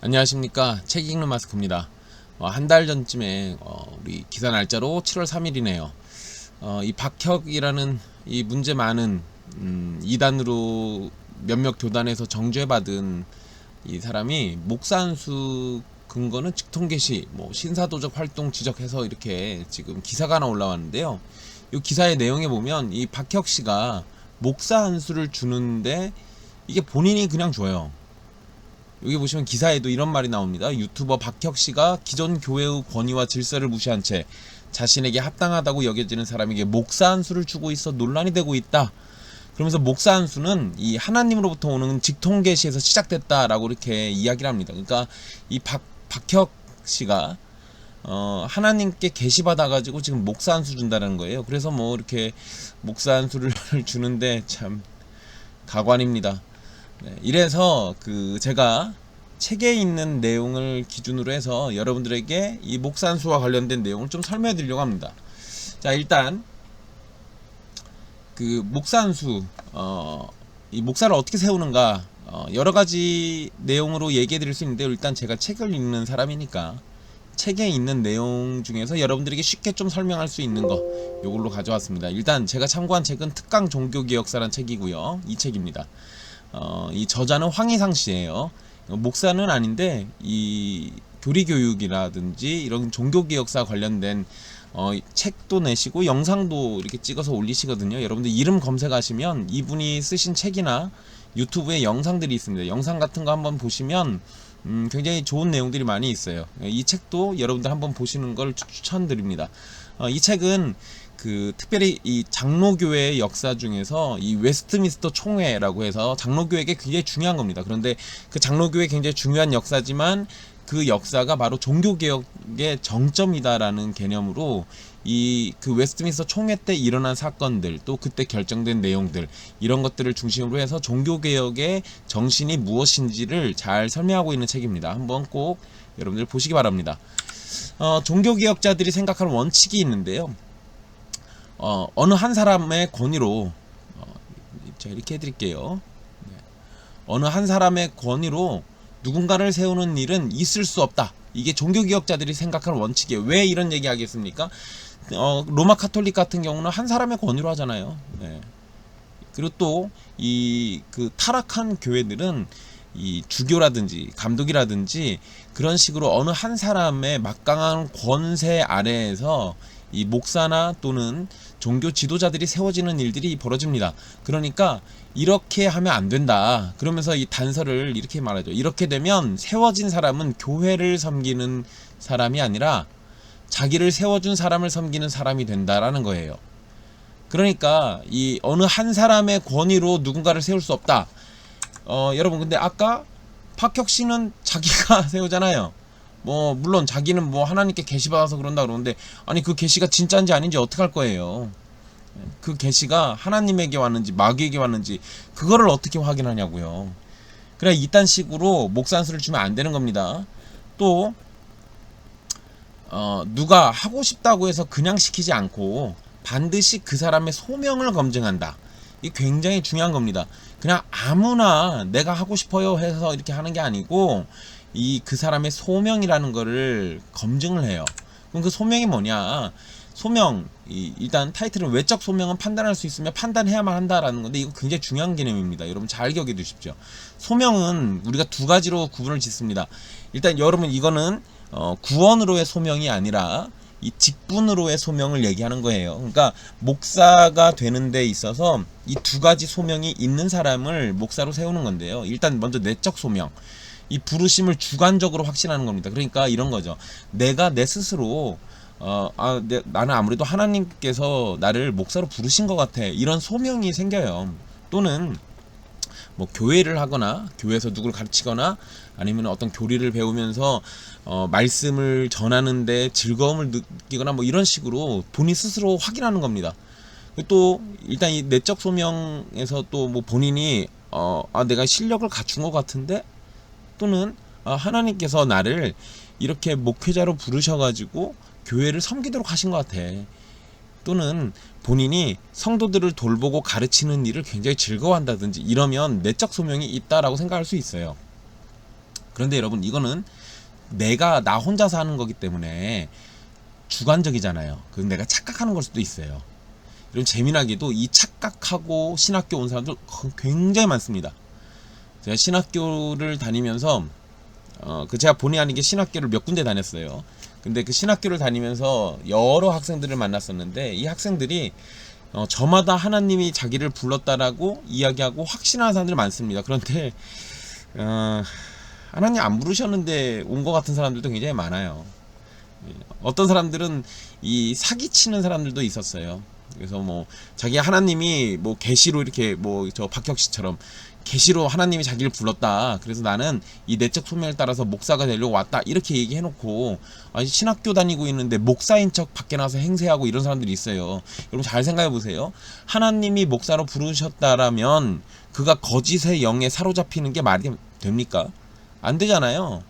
안녕하십니까. 책 읽는 마스크입니다. 한 달 전쯤에 우리 기사 날짜로 7월 3일이네요. 이 박혁이라는 이 문제 많은 이단으로 몇몇 교단에서 정죄받은 이 사람이 목사 안수 근거는 직통계시 신사도적 활동 지적해서 이렇게 지금 기사가 하나 올라왔는데요. 이 기사의 내용에 보면 이 박혁 씨가 목사 안수를 주는데 이게 본인이 그냥 줘요. 여기 보시면 기사에도 이런 말이 나옵니다. 유튜버 박혁씨가 기존 교회의 권위와 질서를 무시한 채 자신에게 합당하다고 여겨지는 사람에게 목사 안수를 주고 있어 논란이 되고 있다. 그러면서 목사 안수는 이 하나님으로부터 오는 직통 계시에서 시작됐다라고 이렇게 이야기를 합니다. 그러니까 이 박혁씨가 하나님께 계시 받아가지고 지금 목사 안수 준다는 거예요. 그래서 이렇게 목사 안수를 주는데 참 가관입니다. 네, 이래서 제가 책에 있는 내용을 기준으로 해서 여러분들에게 이 목산수와 관련된 내용을 좀 설명해 드리려고 합니다. 자, 일단 목산수 이 목사를 어떻게 세우는가 여러 가지 내용으로 얘기해 드릴 수 있는데, 일단 제가 책을 읽는 사람이니까 책에 있는 내용 중에서 여러분들에게 쉽게 좀 설명할 수 있는 거 요걸로 가져왔습니다. 일단 제가 참고한 책은 특강 종교개혁사란 책이고요. 이 책입니다. 이 저자는 황희상 씨예요. 목사는 아닌데 이 교리교육이라든지 이런 종교개혁사 관련된 책도 내시고 영상도 이렇게 찍어서 올리시거든요. 여러분들 이름 검색하시면 이분이 쓰신 책이나 유튜브에 영상들이 있습니다. 영상 같은 거 한번 보시면 굉장히 좋은 내용들이 많이 있어요. 이 책도 여러분들 한번 보시는 걸 추천드립니다. 이 책은 특별히 이 장로교회의 역사 중에서 이 웨스트민스터 총회라고 해서 장로교회에게 굉장히 중요한 겁니다. 그런데 그 장로교회 굉장히 중요한 역사지만 그 역사가 바로 종교개혁의 정점이다라는 개념으로 웨스트민스터 총회 때 일어난 사건들, 또 그때 결정된 내용들, 이런 것들을 중심으로 해서 종교개혁의 정신이 무엇인지를 잘 설명하고 있는 책입니다. 한번 꼭 여러분들 보시기 바랍니다. 종교개혁자들이 생각하는 원칙이 있는데요. 어느 한 사람의 권위로 자, 이렇게 해드릴게요. 네. 어느 한 사람의 권위로 누군가를 세우는 일은 있을 수 없다. 이게 종교개혁자들이 생각하는 원칙이에요. 왜 이런 얘기 하겠습니까? 로마 카톨릭 같은 경우는 한 사람의 권위로 하잖아요. 네. 그리고 또 타락한 교회들은 이 주교라든지 감독이라든지 그런 식으로 어느 한 사람의 막강한 권세 아래에서 이 목사나 또는 종교 지도자들이 세워지는 일들이 벌어집니다. 그러니까 이렇게 하면 안 된다. 그러면서 이 단서를 이렇게 말하죠. 이렇게 되면 세워진 사람은 교회를 섬기는 사람이 아니라 자기를 세워준 사람을 섬기는 사람이 된다라는 거예요. 그러니까 이 어느 한 사람의 권위로 누군가를 세울 수 없다. 여러분, 근데 아까 박혁 씨는 자기가 세우잖아요. 물론 자기는 하나님께 계시 받아서 그런다 그러는데, 아니 그 계시가 진짜인지 아닌지 어떻게 할 거예요? 그 계시가 하나님에게 왔는지 마귀에게 왔는지 그거를 어떻게 확인하냐고요. 그래, 이딴 식으로 목산수를 주면 안 되는 겁니다. 또 누가 하고 싶다고 해서 그냥 시키지 않고 반드시 그 사람의 소명을 검증한다. 이게 굉장히 중요한 겁니다. 그냥 아무나 내가 하고 싶어요 해서 이렇게 하는 게 아니고 그 사람의 소명이라는 거를 검증을 해요. 그럼 그 소명이 뭐냐? 소명, 일단 타이틀은 외적 소명은 판단할 수 있으며 판단해야만 한다라는 건데, 이거 굉장히 중요한 개념입니다. 여러분 잘 기억해 두십시오. 소명은 우리가 두 가지로 구분을 짓습니다. 일단 여러분, 이거는 구원으로의 소명이 아니라 이 직분으로의 소명을 얘기하는 거예요. 그러니까 목사가 되는 데 있어서 이 두 가지 소명이 있는 사람을 목사로 세우는 건데요. 일단 먼저 내적 소명, 이 부르심을 주관적으로 확신하는 겁니다. 그러니까 이런 거죠. 내가 내 스스로 나는 아무래도 하나님께서 나를 목사로 부르신 것 같아, 이런 소명이 생겨요. 또는 교회를 하거나 교회에서 누구를 가르치거나 아니면 어떤 교리를 배우면서 말씀을 전하는데 즐거움을 느끼거나 이런 식으로 본인 스스로 확인하는 겁니다. 또 일단 이 내적 소명에서 또 본인이 내가 실력을 갖춘 것 같은데, 또는 하나님께서 나를 이렇게 목회자로 부르셔가지고 교회를 섬기도록 하신 것 같아, 또는 본인이 성도들을 돌보고 가르치는 일을 굉장히 즐거워한다든지, 이러면 내적 소명이 있다라고 생각할 수 있어요. 그런데 여러분, 이거는 내가 나 혼자서 하는 거기 때문에 주관적이잖아요. 그 내가 착각하는 걸 수도 있어요. 이런 재미나게도 이 착각하고 신학교 온 사람들 굉장히 많습니다. 제가 신학교를 다니면서 제가 본의 아니게 신학교를 몇 군데 다녔어요. 근데 그 신학교를 다니면서 여러 학생들을 만났었는데, 이 학생들이 저마다 하나님이 자기를 불렀다라고 이야기하고 확신하는 사람들이 많습니다. 그런데 하나님 안 부르셨는데 온 것 같은 사람들도 굉장히 많아요. 어떤 사람들은 이 사기치는 사람들도 있었어요. 그래서 뭐 자기 하나님이 뭐 계시로 이렇게 뭐 저 박혁씨처럼 계시로 하나님이 자기를 불렀다, 그래서 나는 이 내적 소명을 따라서 목사가 되려고 왔다, 이렇게 얘기해놓고 신학교 다니고 있는데 목사인 척 밖에 나서 행세하고 이런 사람들이 있어요. 여러분 잘 생각해 보세요. 하나님이 목사로 부르셨다라면 그가 거짓의 영에 사로잡히는 게 말이 됩니까? 안 되잖아요.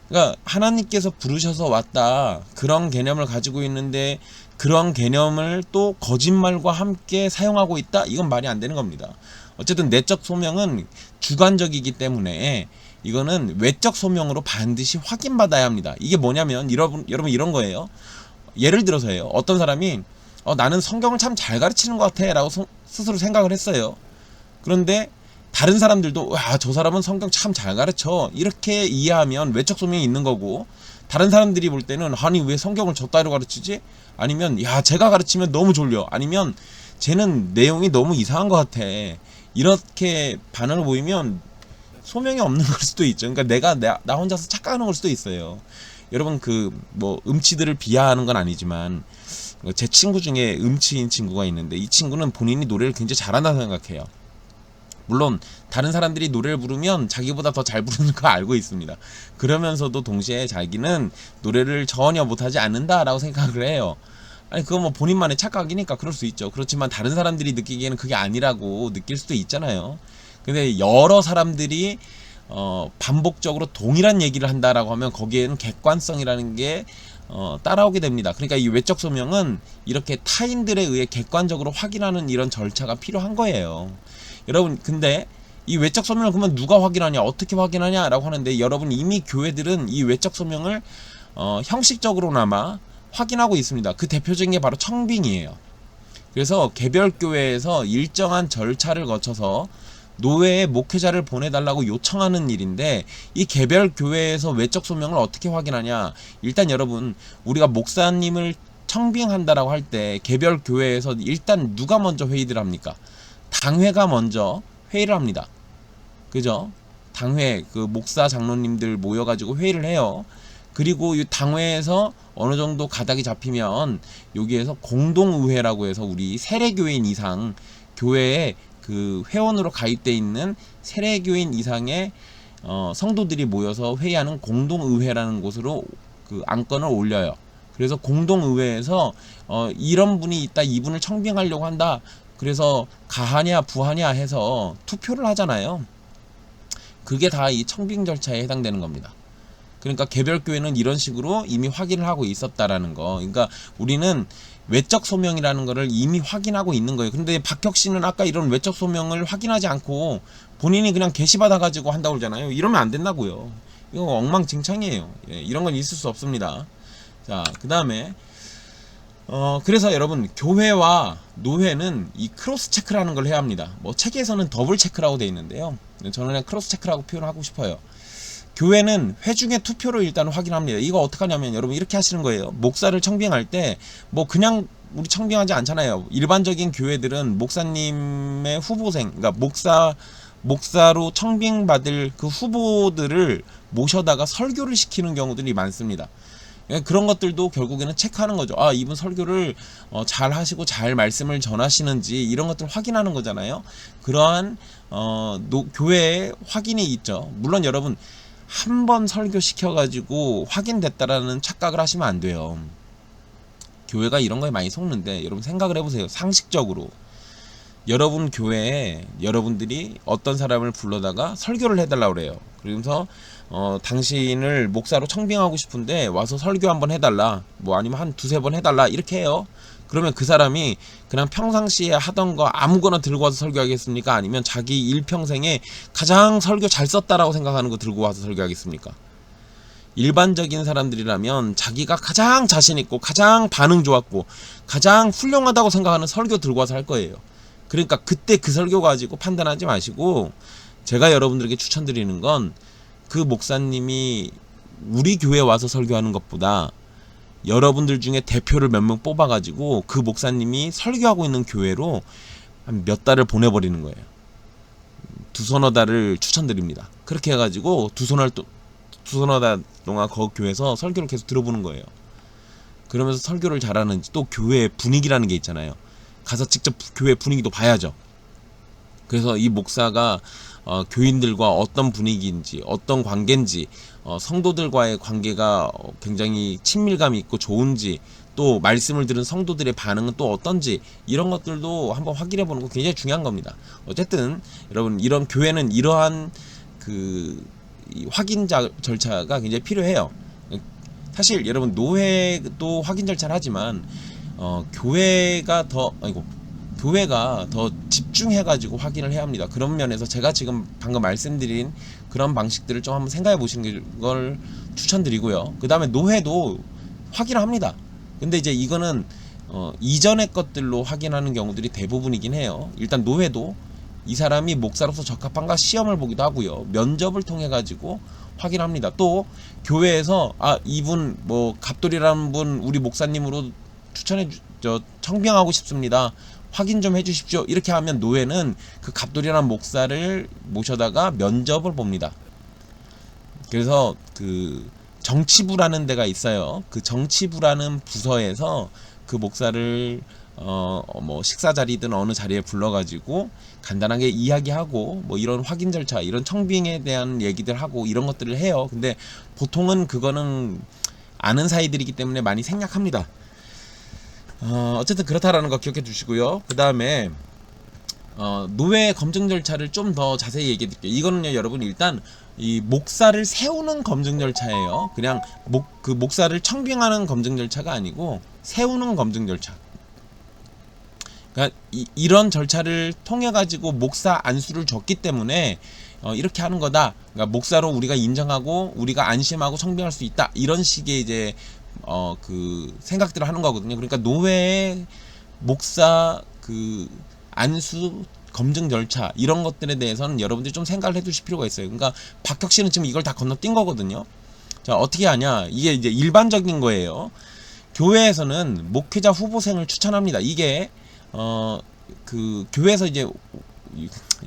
그러니까 하나님께서 부르셔서 왔다, 그런 개념을 가지고 있는데 그런 개념을 또 거짓말과 함께 사용하고 있다, 이건 말이 안 되는 겁니다. 어쨌든 내적 소명은 주관적이기 때문에 이거는 외적 소명으로 반드시 확인받아야 합니다. 이게 뭐냐면 여러분 이런 거예요. 예를 들어서요, 어떤 사람이 나는 성경을 참 잘 가르치는 것 같아 라고 스스로 생각을 했어요. 그런데 다른 사람들도 저 사람은 성경 참 잘 가르쳐, 이렇게 이해하면 외적 소명이 있는 거고, 다른 사람들이 볼 때는 아니 왜 성경을 저 따위로 가르치지? 아니면 제가 가르치면 너무 졸려, 아니면 쟤는 내용이 너무 이상한 것 같아, 이렇게 반응을 보이면 소명이 없는 걸 수도 있죠. 그러니까 내가 나 혼자서 착각하는 걸 수도 있어요. 여러분 뭐 음치들을 비하하는 건 아니지만 제 친구 중에 음치인 친구가 있는데, 이 친구는 본인이 노래를 굉장히 잘한다고 생각해요. 물론 다른 사람들이 노래를 부르면 자기보다 더 잘 부르는 거 알고 있습니다. 그러면서도 동시에 자기는 노래를 전혀 못하지 않는다라고 생각을 해요. 아니 그건 뭐 본인만의 착각이니까 그럴 수 있죠. 그렇지만 다른 사람들이 느끼기에는 그게 아니라고 느낄 수도 있잖아요. 근데 여러 사람들이 반복적으로 동일한 얘기를 한다라고 하면 거기에는 객관성이라는 게 따라오게 됩니다. 그러니까 이 외적 소명은 이렇게 타인들에 의해 객관적으로 확인하는 이런 절차가 필요한 거예요. 여러분, 근데 이 외적 소명을 그러면 누가 확인하냐, 어떻게 확인하냐 라고 하는데, 여러분 이미 교회들은 이 외적 소명을 형식적으로나마 확인하고 있습니다. 그 대표적인 게 바로 청빙이에요. 그래서 개별 교회에서 일정한 절차를 거쳐서 노회에 목회자를 보내달라고 요청하는 일인데, 이 개별 교회에서 외적 소명을 어떻게 확인하냐, 일단 여러분 우리가 목사님을 청빙한다라고 할 때 개별 교회에서 일단 누가 먼저 회의를 합니까? 당회가 먼저 회의를 합니다. 그죠? 당회, 그 목사 장로님들 모여가지고 회의를 해요. 그리고 이 당회에서 어느 정도 가닥이 잡히면 여기에서 공동의회라고 해서 우리 세례교인 이상, 교회에 그 회원으로 가입돼 있는 세례교인 이상의 성도들이 모여서 회의하는 공동의회라는 곳으로 그 안건을 올려요. 그래서 공동의회에서 이런 분이 있다, 이분을 청빙하려고 한다, 그래서 가하냐 부하냐 해서 투표를 하잖아요. 그게 다 이 청빙 절차에 해당되는 겁니다. 그러니까 개별 교회는 이런 식으로 이미 확인을 하고 있었다라는 거. 그러니까 우리는 외적 소명이라는 거를 이미 확인하고 있는 거예요. 근데 박혁 씨는 아까 이런 외적 소명을 확인하지 않고 본인이 그냥 게시받아 가지고 한다고 그러잖아요. 이러면 안 된다고요. 이거 엉망진창이에요. 이런 건 있을 수 없습니다. 자, 그다음에 그래서 여러분 교회와 노회는 이 크로스 체크라는 걸 해야 합니다. 뭐 책에서는 더블 체크라고 되어 있는데요, 저는 그냥 크로스 체크라고 표현하고 싶어요. 교회는 회중의 투표로 일단 확인합니다. 이거 어떻게 하냐면 여러분 이렇게 하시는 거예요. 목사를 청빙할 때 뭐 그냥 우리 청빙하지 않잖아요. 일반적인 교회들은 목사님의 후보생, 그러니까 목사로 청빙받을 그 후보들을 모셔다가 설교를 시키는 경우들이 많습니다. 그런 것들도 결국에는 체크하는 거죠. 이분 설교를 잘 하시고 잘 말씀을 전하시는지, 이런 것들 확인하는 거잖아요. 그러한 교회에 확인이 있죠. 물론 여러분 한 번 설교 시켜가지고 확인됐다라는 착각을 하시면 안 돼요. 교회가 이런 거에 많이 속는데, 여러분 생각을 해보세요. 상식적으로 여러분 교회에 여러분들이 어떤 사람을 불러다가 설교를 해달라고 그래요. 그러면서 당신을 목사로 청빙하고 싶은데 와서 설교 한번 해달라, 뭐 아니면 한 두세 번 해달라, 이렇게 해요. 그러면 그 사람이 그냥 평상시에 하던 거 아무거나 들고 와서 설교하겠습니까? 아니면 자기 일평생에 가장 설교 잘 썼다라고 생각하는 거 들고 와서 설교하겠습니까? 일반적인 사람들이라면 자기가 가장 자신 있고 가장 반응 좋았고 가장 훌륭하다고 생각하는 설교 들고 와서 할 거예요. 그러니까 그때 그 설교 가지고 판단하지 마시고, 제가 여러분들에게 추천드리는 건 그 목사님이 우리 교회에 와서 설교하는 것보다 여러분들 중에 대표를 몇 명 뽑아가지고 그 목사님이 설교하고 있는 교회로 한 몇 달을 보내버리는 거예요. 두서너 달을 추천드립니다. 그렇게 해가지고 두서너 달 동안 그 교회에서 설교를 계속 들어보는 거예요. 그러면서 설교를 잘하는지, 또 교회 분위기라는 게 있잖아요. 가서 직접 교회 분위기도 봐야죠. 그래서 이 목사가 교인들과 어떤 분위기인지, 어떤 관계인지, 성도들과의 관계가 굉장히 친밀감이 있고 좋은지, 또 말씀을 들은 성도들의 반응은 또 어떤지, 이런 것들도 한번 확인해 보는 거 굉장히 중요한 겁니다. 어쨌든 여러분, 이런 교회는 이러한 이 확인 절차가 굉장히 필요해요. 사실 여러분, 노회도 확인 절차를 하지만 교회가 더 집중해가지고 확인을 해야 합니다. 그런 면에서 제가 지금 방금 말씀드린 그런 방식들을 좀 한번 생각해 보시는 걸 추천드리고요. 그 다음에 노회도 확인을 합니다. 근데 이제 이거는 이전의 것들로 확인하는 경우들이 대부분이긴 해요. 일단 노회도 이 사람이 목사로서 적합한가 시험을 보기도 하고요. 면접을 통해 가지고 확인합니다. 또 교회에서 이분 갑돌이라는 분 우리 목사님으로 청빙하고 싶습니다. 확인 좀 해주십시오. 이렇게 하면 노회는 그 갑돌이라는 목사를 모셔다가 면접을 봅니다. 그래서 그 정치부라는 데가 있어요. 그 정치부라는 부서에서 그 목사를 식사 자리든 어느 자리에 불러가지고 간단하게 이야기하고 이런 확인 절차, 이런 청빙에 대한 얘기들 하고 이런 것들을 해요. 근데 보통은 그거는 아는 사이들이기 때문에 많이 생략합니다. 어쨌든 그렇다라는 거 기억해 두시고요. 그 다음에 노회 검증 절차를 좀 더 자세히 얘기해 드릴게요. 이거는요, 여러분, 일단 이 목사를 세우는 검증 절차예요. 그냥 그 목사를 청빙하는 검증 절차가 아니고 세우는 검증 절차. 그러니까 이런 절차를 통해 가지고 목사 안수를 줬기 때문에 이렇게 하는 거다. 그러니까 목사로 우리가 인정하고 우리가 안심하고 청빙할 수 있다. 이런 식의 이제 그 생각들을 하는 거거든요. 그러니까 노회의 목사 그 안수 검증 절차 이런 것들에 대해서는 여러분들이 좀 생각을 해두실 필요가 있어요. 그러니까 박혁 씨는 지금 이걸 다 건너뛴 거거든요. 자, 어떻게 하냐? 이게 이제 일반적인 거예요. 교회에서는 목회자 후보생을 추천합니다. 이게 그 교회에서 이제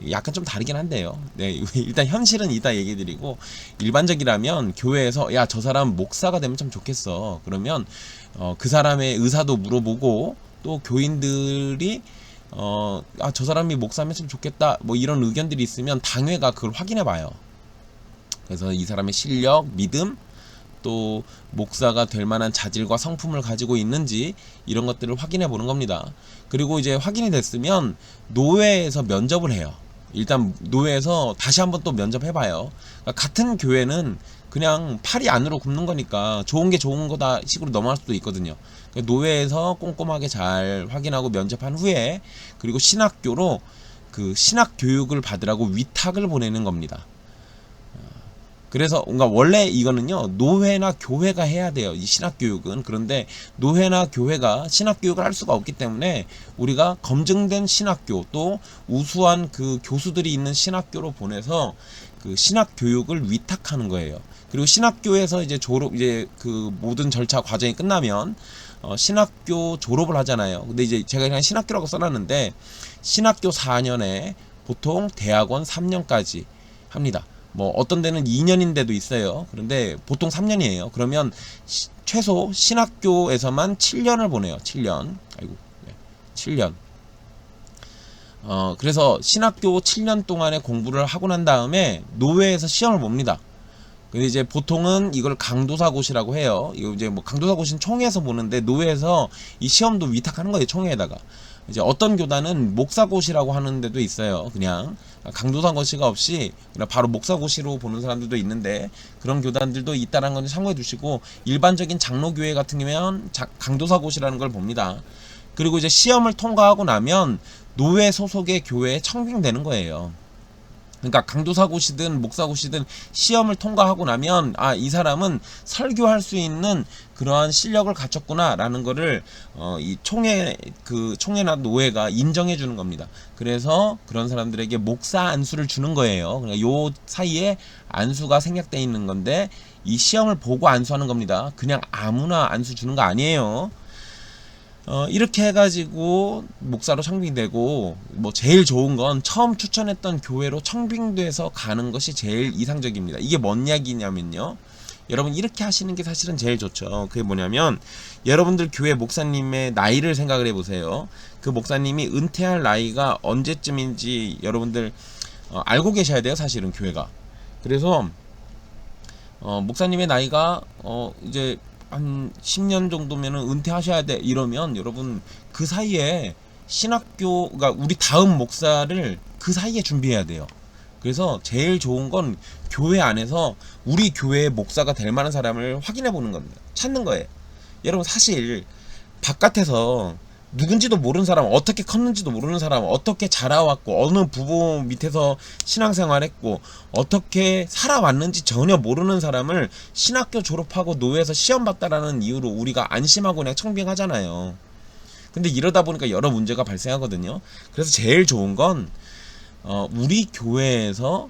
약간 좀 다르긴 한데요. 네, 일단 현실은 이따 얘기 드리고, 일반적이라면 교회에서 저 사람 목사가 되면 참 좋겠어. 그러면 그 사람의 의사도 물어보고, 또 교인들이 저 사람이 목사면 참 좋겠다, 이런 의견들이 있으면 당회가 그걸 확인해 봐요. 그래서 이 사람의 실력, 믿음, 또 목사가 될 만한 자질과 성품을 가지고 있는지 이런 것들을 확인해 보는 겁니다. 그리고 이제 확인이 됐으면 노회에서 면접을 해요. 일단 노회에서 다시 한번 또 면접해 봐요. 그러니까 같은 교회는 그냥 팔이 안으로 굽는 거니까 좋은 게 좋은 거다 식으로 넘어갈 수도 있거든요. 그러니까 노회에서 꼼꼼하게 잘 확인하고 면접한 후에, 그리고 신학교로 그 신학 교육을 받으라고 위탁을 보내는 겁니다. 그래서 그러니까 원래 이거는요, 노회나 교회가 해야 돼요, 이 신학교육은. 그런데 노회나 교회가 신학교육을 할 수가 없기 때문에 우리가 검증된 신학교, 또 우수한 그 교수들이 있는 신학교로 보내서 그 신학교육을 위탁하는 거예요. 그리고 신학교에서 이제 그 모든 절차 과정이 끝나면 신학교 졸업을 하잖아요. 근데 이제 제가 그냥 신학교라고 써놨는데, 신학교 4년에 보통 대학원 3년까지 합니다. 어떤 데는 2년인 데도 있어요. 그런데 보통 3년이에요. 그러면 최소 신학교에서만 7년을 보내요. 7년. 7년. 그래서 신학교 7년 동안의 공부를 하고 난 다음에 노회에서 시험을 봅니다. 근데 이제 보통은 이걸 강도사고시라고 해요. 이거 이제 강도사고시는 총회에서 보는데, 노회에서 이 시험도 위탁하는 거예요, 총회에다가. 이제 어떤 교단은 목사고시라고 하는 데도 있어요. 그냥 강도사고시가 없이 그냥 바로 목사고시로 보는 사람들도 있는데, 그런 교단들도 있다는 건 참고해 두시고, 일반적인 장로교회 같은 경우는 강도사고시라는 걸 봅니다. 그리고 이제 시험을 통과하고 나면 노회 소속의 교회에 청빙되는 거예요. 그러니까 강도사고시든 목사고시든 시험을 통과하고 나면 아, 이 사람은 설교할 수 있는 그러한 실력을 갖췄구나라는 거를 이 총회나 노회가 인정해 주는 겁니다. 그래서 그런 사람들에게 목사 안수를 주는 거예요. 그러니까 요 사이에 안수가 생략되어 있는 건데 이 시험을 보고 안수하는 겁니다. 그냥 아무나 안수 주는 거 아니에요. 이렇게 해가지고 목사로 청빙되고, 뭐 제일 좋은 건 처음 추천했던 교회로 청빙돼서 가는 것이 제일 이상적입니다. 이게 뭔 이야기냐면요, 여러분 이렇게 하시는 게 사실은 제일 좋죠. 그게 뭐냐면 여러분들 교회 목사님의 나이를 생각을 해보세요. 그 목사님이 은퇴할 나이가 언제쯤인지 여러분들 알고 계셔야 돼요. 사실은 교회가. 그래서 목사님의 나이가 이제 한 10년 정도면은 은퇴하셔야 돼 이러면 여러분 그 사이에 신학교가 우리 다음 목사를 그 사이에 준비해야 돼요. 그래서 제일 좋은 건 교회 안에서 우리 교회의 목사가 될 만한 사람을 확인해 보는 겁니다. 찾는 거예요. 여러분 사실 바깥에서 누군지도 모르는 사람, 어떻게 컸는지도 모르는 사람, 어떻게 자라왔고 어느 부모 밑에서 신앙생활했고 어떻게 살아왔는지 전혀 모르는 사람을 신학교 졸업하고 노회에서 시험 봤다라는 이유로 우리가 안심하고 그냥 청빙하잖아요. 근데 이러다 보니까 여러 문제가 발생하거든요. 그래서 제일 좋은 건 우리 교회에서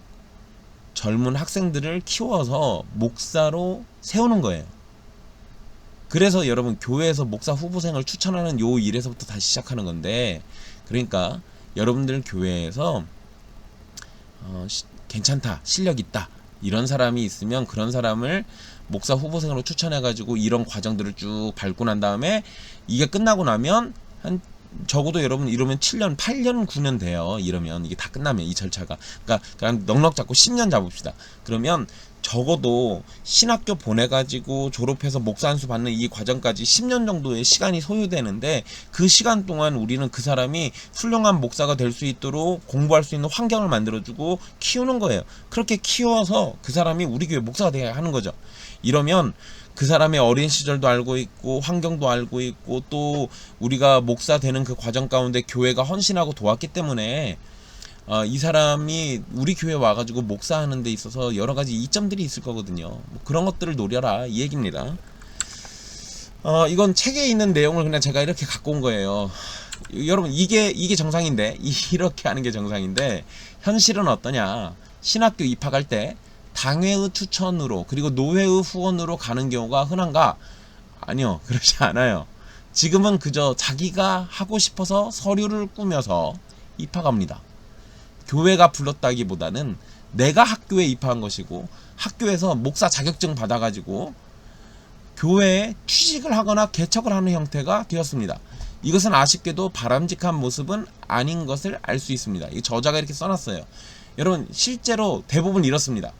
젊은 학생들을 키워서 목사로 세우는 거예요. 그래서 여러분 교회에서 목사 후보생을 추천하는 요 일에서부터 다시 시작하는 건데, 그러니까 여러분들 교회에서 괜찮다, 실력 있다 이런 사람이 있으면 그런 사람을 목사 후보생으로 추천해가지고 이런 과정들을 쭉 밟고 난 다음에 이게 끝나고 나면 한 적어도 여러분 이러면 7년, 8년, 9년 돼요. 이러면 이게 다 끝나면 이 절차가. 그러니까 그냥 넉넉 잡고 10년 잡읍시다. 그러면 적어도 신학교 보내가지고 졸업해서 목사 안수 받는 이 과정까지 10년 정도의 시간이 소요되는데, 그 시간 동안 우리는 그 사람이 훌륭한 목사가 될 수 있도록 공부할 수 있는 환경을 만들어주고 키우는 거예요. 그렇게 키워서 그 사람이 우리 교회 목사가 되어야 하는 거죠. 이러면 그 사람의 어린 시절도 알고 있고 환경도 알고 있고 또 우리가 목사 되는 그 과정 가운데 교회가 헌신하고 도왔기 때문에 이 사람이 우리 교회 와가지고 목사하는 데 있어서 여러 가지 이점들이 있을 거거든요. 뭐 그런 것들을 노려라 이 얘기입니다. 이건 책에 있는 내용을 그냥 제가 이렇게 갖고 온 거예요. 여러분 이게 정상인데, 이렇게 하는 게 정상인데 현실은 어떠냐? 신학교 입학할 때 당회의 추천으로 그리고 노회의 후원으로 가는 경우가 흔한가? 아니요, 그렇지 않아요. 지금은 그저 자기가 하고 싶어서 서류를 꾸며서 입학합니다. 교회가 불렀다기보다는 내가 학교에 입학한 것이고 학교에서 목사 자격증 받아가지고 교회에 취직을 하거나 개척을 하는 형태가 되었습니다. 이것은 아쉽게도 바람직한 모습은 아닌 것을 알 수 있습니다. 이 저자가 이렇게 써놨어요. 여러분 실제로 대부분 이렇습니다.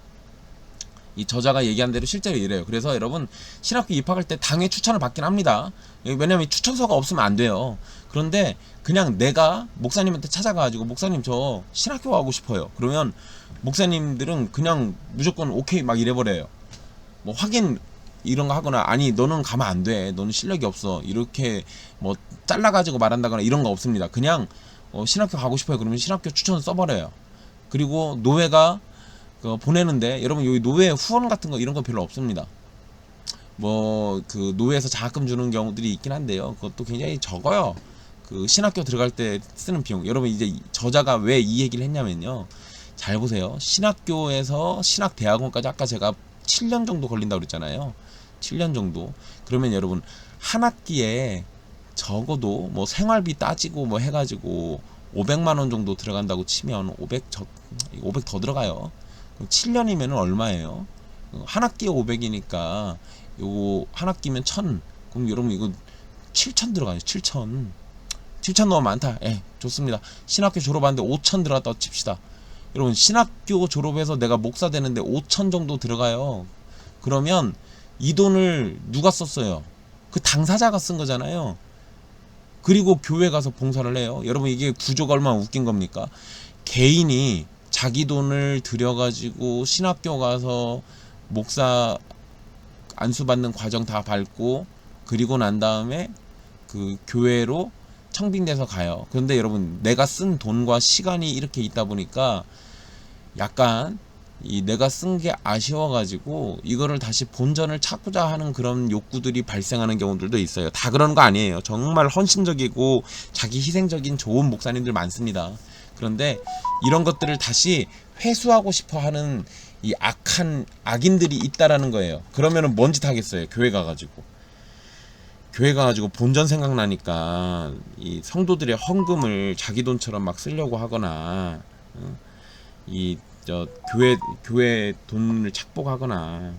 이 저자가 얘기한 대로 실제로 이래요. 그래서 여러분 신학교 입학할 때 당회 추천을 받긴 합니다. 왜냐면 추천서가 없으면 안 돼요. 그런데 그냥 내가 목사님한테 찾아가가지고 목사님 저 신학교 가고 싶어요. 그러면 목사님들은 그냥 무조건 오케이 막 이래버려요. 뭐 확인 이런 거 하거나 아니 너는 가면 안 돼, 너는 실력이 없어 이렇게 뭐 잘라가지고 말한다거나 이런 거 없습니다. 그냥 신학교 가고 싶어요. 그러면 신학교 추천 써버려요. 그리고 노회가 보내는데 여러분 여기 노회 후원 같은 거 이런 거 별로 없습니다. 뭐 그 노회에서 장학금 주는 경우들이 있긴 한데요. 그것도 굉장히 적어요. 그 신학교 들어갈 때 쓰는 비용. 여러분 이제 저자가 왜 이 얘기를 했냐면요. 잘 보세요. 신학교에서 신학대학원까지 아까 제가 7년 정도 걸린다고 그랬잖아요. 7년 정도. 그러면 여러분 한 학기에 적어도 뭐 생활비 따지고 뭐 해가지고 500만 원 정도 들어간다고 치면 500 더 들어가요. 7년이면 얼마예요? 한 학기에 500이니까 요거 한 학기면 1000. 그럼 여러분 이거 7000 들어가요. 7000 너무 많다. 좋습니다. 신학교 졸업하는데 5000 들어갔다 칩시다. 여러분 신학교 졸업해서 내가 목사 되는데 5000 정도 들어가요. 그러면 이 돈을 누가 썼어요? 그 당사자가 쓴 거잖아요. 그리고 교회 가서 봉사를 해요. 여러분 이게 구조가 얼마나 웃긴 겁니까? 개인이 자기 돈을 들여가지고 신학교 가서 목사 안수받는 과정 다 밟고 그리고 난 다음에 그 교회로 청빙돼서 가요. 그런데 여러분, 내가 쓴 돈과 시간이 이렇게 있다 보니까 약간 이 내가 쓴 게 아쉬워가지고 이거를 다시 본전을 찾고자 하는 그런 욕구들이 발생하는 경우들도 있어요. 다 그런 거 아니에요. 정말 헌신적이고 자기 희생적인 좋은 목사님들 많습니다. 그런데 이런 것들을 다시 회수하고 싶어 하는 이 악인들이 있다라는 거예요. 그러면은 뭔 짓 하겠어요? 교회 가가지고 본전 생각나니까 이 성도들의 헌금을 자기 돈처럼 막 쓰려고 하거나, 이 저 교회 돈을 착복하거나,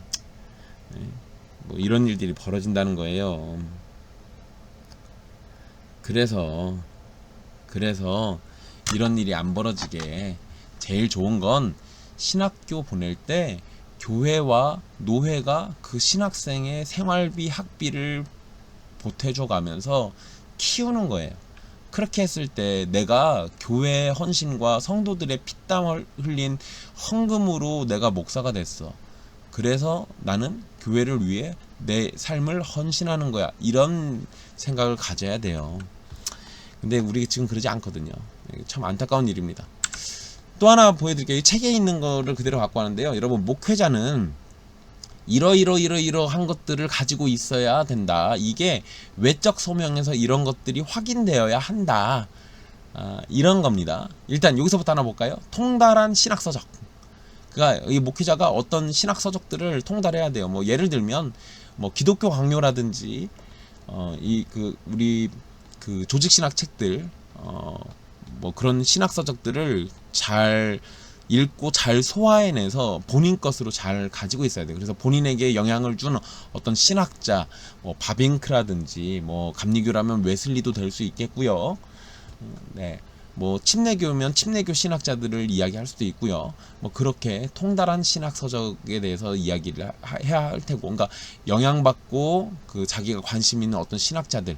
뭐 이런 일들이 벌어진다는 거예요. 그래서 이런 일이 안 벌어지게 제일 좋은 건 신학교 보낼 때 교회와 노회가 그 신학생의 생활비 학비를 보태줘 가면서 키우는 거예요. 그렇게 했을 때 내가 교회의 헌신과 성도들의 피땀을 흘린 헌금으로 내가 목사가 됐어. 그래서 나는 교회를 위해 내 삶을 헌신하는 거야. 이런 생각을 가져야 돼요. 근데 우리 지금 그러지 않거든요. 참 안타까운 일입니다. 또 하나 보여드릴게요. 이 책에 있는 거를 그대로 갖고 왔는데요. 여러분, 목회자는 이러한 것들을 가지고 있어야 된다. 이게 외적 소명에서 이런 것들이 확인되어야 한다. 이런 겁니다. 일단 여기서부터 하나 볼까요? 통달한 신학서적. 그러니까 이 목회자가 어떤 신학서적들을 통달해야 돼요. 뭐 예를 들면 뭐 기독교 강요라든지 우리 그 조직 신학 책들, 뭐 그런 신학서적들을 잘 읽고 잘 소화해내서 본인 것으로 잘 가지고 있어야 돼요. 그래서 본인에게 영향을 주는 어떤 신학자, 뭐 바빙크라든지, 뭐 감리교라면 웨슬리도 될 수 있겠고요. 네, 뭐 침례교면 침례교 신학자들을 이야기할 수도 있고요. 뭐 그렇게 통달한 신학 서적에 대해서 이야기를 해야 할 테고, 그러니까 영향받고 그 자기가 관심 있는 어떤 신학자들,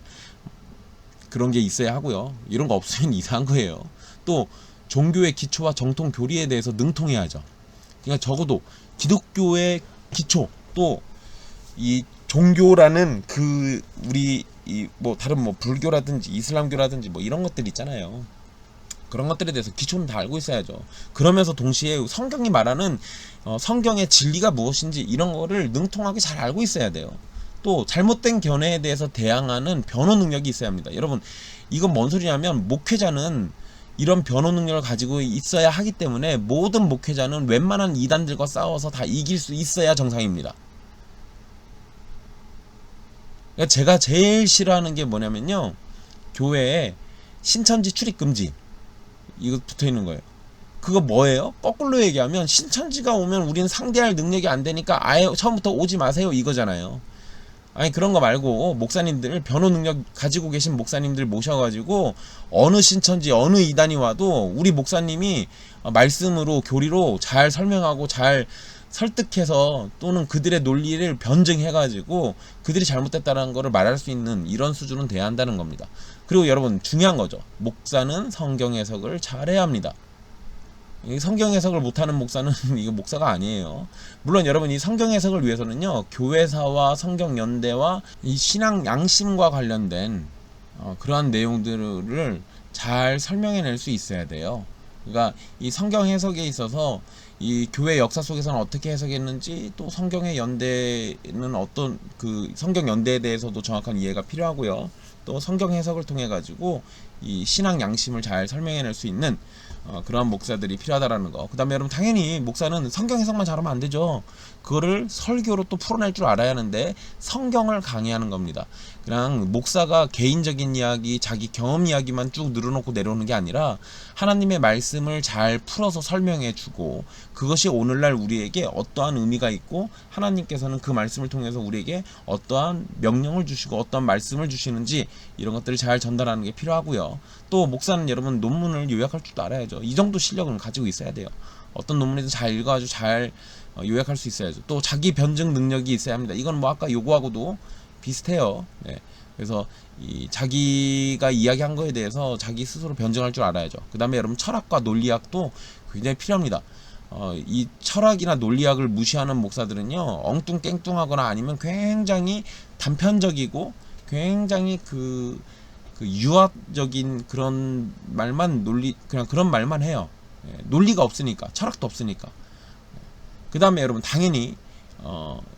그런 게 있어야 하고요. 이런 거 없으면 이상한 거예요. 또 종교의 기초와 정통 교리에 대해서 능통해야죠. 그러니까 적어도 기독교의 기초, 또 이 종교라는 그 우리 이 뭐 다른 뭐 불교라든지 이슬람교라든지 뭐 이런 것들 있잖아요. 그런 것들에 대해서 기초는 다 알고 있어야죠. 그러면서 동시에 성경이 말하는 성경의 진리가 무엇인지 이런 거를 능통하게 잘 알고 있어야 돼요. 또 잘못된 견해에 대해서 대항하는 변호 능력이 있어야 합니다. 여러분, 이건 뭔 소리냐면 목회자는 이런 변호 능력을 가지고 있어야 하기 때문에 모든 목회자는 웬만한 이단들과 싸워서 다 이길 수 있어야 정상입니다. 그러니까 제가 제일 싫어하는 게 뭐냐면요, 교회에 신천지 출입 금지 이거 붙어있는 거예요. 그거 뭐예요? 거꾸로 얘기하면 신천지가 오면 우리는 상대할 능력이 안 되니까 아예 처음부터 오지 마세요 이거잖아요. 아니, 그런 거 말고 목사님들, 변호 능력 가지고 계신 목사님들 모셔가지고 어느 신천지 어느 이단이 와도 우리 목사님이 말씀으로 교리로 잘 설명하고 잘 설득해서, 또는 그들의 논리를 변증해가지고 그들이 잘못됐다는 거를 말할 수 있는 이런 수준은 돼야 한다는 겁니다. 그리고 여러분, 중요한 거죠. 목사는 성경 해석을 잘해야 합니다. 성경 해석을 못하는 목사는 이거 목사가 아니에요. 물론 여러분, 이 성경 해석을 위해서는요, 교회사와 성경연대와 이 신앙 양심과 관련된 그러한 내용들을 잘 설명해낼 수 있어야 돼요. 그러니까 이 성경 해석에 있어서 이 교회 역사 속에서는 어떻게 해석했는지, 또 성경의 연대는 어떤 그 성경 연대에 대해서도 정확한 이해가 필요하고요. 또 성경 해석을 통해 가지고 이 신앙 양심을 잘 설명해낼 수 있는 그러한 목사들이 필요하다라는 거. 그 다음에 여러분, 당연히 목사는 성경 해석만 잘하면 안 되죠. 그거를 설교로 또 풀어낼 줄 알아야 하는데 성경을 강의하는 겁니다. 그냥 목사가 개인적인 이야기, 자기 경험 이야기만 쭉 늘어놓고 내려오는 게 아니라 하나님의 말씀을 잘 풀어서 설명해주고, 그것이 오늘날 우리에게 어떠한 의미가 있고 하나님께서는 그 말씀을 통해서 우리에게 어떠한 명령을 주시고 어떠한 말씀을 주시는지, 이런 것들을 잘 전달하는 게 필요하고요. 또 목사는 여러분, 논문을 요약할 줄도 알아야죠. 이 정도 실력은 가지고 있어야 돼요. 어떤 논문에도 잘 읽어가지고 잘 요약할 수 있어야죠. 또 자기 변증 능력이 있어야 합니다. 이건 뭐 아까 요구하고도 비슷해요. 네. 그래서 이 자기가 이야기한 거에 대해서 자기 스스로 변증할 줄 알아야죠. 그 다음에 여러분, 철학과 논리학도 굉장히 필요합니다. 이 철학이나 논리학을 무시하는 목사들은요, 엉뚱깽뚱하거나 아니면 굉장히 단편적이고 굉장히 그 그 유학적인 그런 말만 그냥 그런 말만 해요. 예, 논리가 없으니까, 철학도 없으니까. 그 다음에 여러분 당연히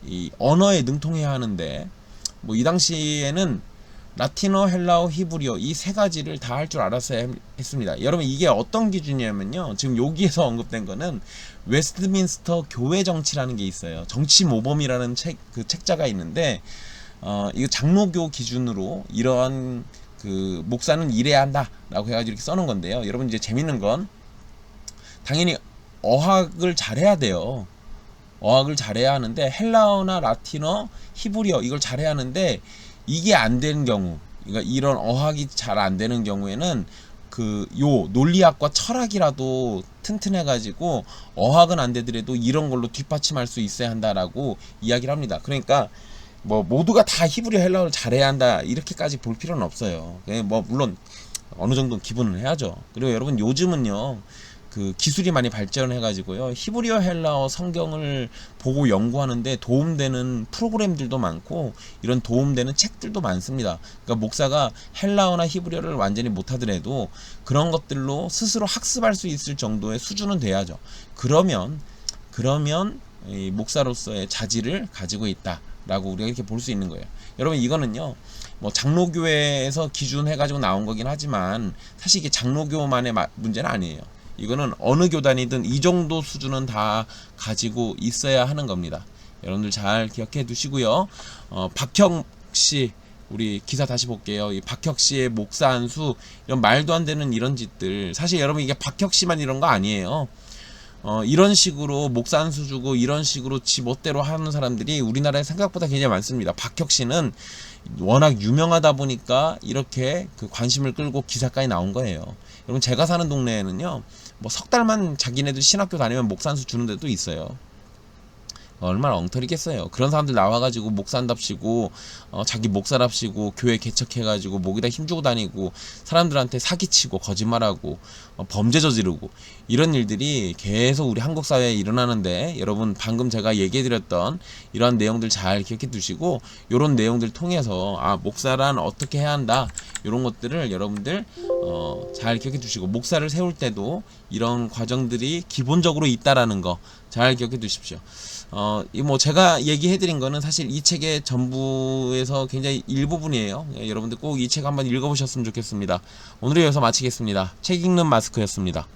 이 언어에 능통해야 하는데 뭐 이 당시에는 라틴어, 헬라어, 히브리어 이 세 가지를 다 할 줄 알았어야 했습니다. 여러분 이게 어떤 기준이냐면요. 지금 여기에서 언급된 거는 웨스트민스터 교회 정치라는 게 있어요. 정치 모범이라는 그 책자가 있는데 이거 장로교 기준으로 이러한 그 목사는 이래야 한다라고 해가지고 이렇게 써놓은 건데요. 여러분 이제 재밌는 건 당연히 어학을 잘해야 돼요. 어학을 잘해야 하는데 헬라어나 라틴어, 히브리어 이걸 잘해야 하는데 이게 안 되는 경우, 그러니까 이런 어학이 잘 안 되는 경우에는 그 요 논리학과 철학이라도 튼튼해가지고 어학은 안 되더라도 이런 걸로 뒷받침할 수 있어야 한다라고 이야기를 합니다. 그러니까 뭐 모두가 다 히브리어 헬라어를 잘해야 한다 이렇게까지 볼 필요는 없어요. 뭐 물론 어느 정도 기본은 해야죠. 그리고 여러분 요즘은요 그 기술이 많이 발전해 가지고요 히브리어 헬라어 성경을 보고 연구하는데 도움되는 프로그램들도 많고 이런 도움되는 책들도 많습니다. 그러니까 목사가 헬라어나 히브리어를 완전히 못하더라도 그런 것들로 스스로 학습할 수 있을 정도의 수준은 돼야죠. 그러면 이 목사로서의 자질을 가지고 있다라고 우리가 이렇게 볼 수 있는 거예요. 여러분 이거는요 뭐 장로교회에서 기준해가지고 나온 거긴 하지만 사실 이게 장로교만의 문제는 아니에요. 이거는 어느 교단이든 이 정도 수준은 다 가지고 있어야 하는 겁니다. 여러분들 잘 기억해 두시고요. 박혁씨 우리 기사 다시 볼게요. 이 박혁씨의 목사 안수 이런 말도 안 되는 이런 짓들 사실 여러분 이게 박혁씨만 이런 거 아니에요. 이런 식으로 목사 안수 주고 이런 식으로 지 멋대로 하는 사람들이 우리나라에 생각보다 굉장히 많습니다. 박혁씨는 워낙 유명하다 보니까 이렇게 그 관심을 끌고 기사까지 나온 거예요. 여러분 제가 사는 동네에는요 뭐 석 달만 자기네들 신학교 다니면 목사 안수 주는 데도 있어요. 얼마나 엉터리겠어요. 그런 사람들 나와가지고 목사한답시고 자기 목사랍시고 교회 개척해가지고 목에다 힘주고 다니고 사람들한테 사기치고 거짓말하고 범죄 저지르고 이런 일들이 계속 우리 한국 사회에 일어나는데 여러분 방금 제가 얘기해드렸던 이러한 내용들 잘 기억해 두시고 이런 내용들 통해서 목사란 어떻게 해야 한다 이런 것들을 여러분들 잘 기억해 두시고 목사를 세울 때도 이런 과정들이 기본적으로 있다라는 거 잘 기억해 두십시오. 뭐 제가 얘기해드린 거는 사실 이 책의 전부에서 굉장히 일부분이에요. 여러분들 꼭 이 책 한번 읽어보셨으면 좋겠습니다. 오늘 여기서 마치겠습니다. 책 읽는 마스크였습니다.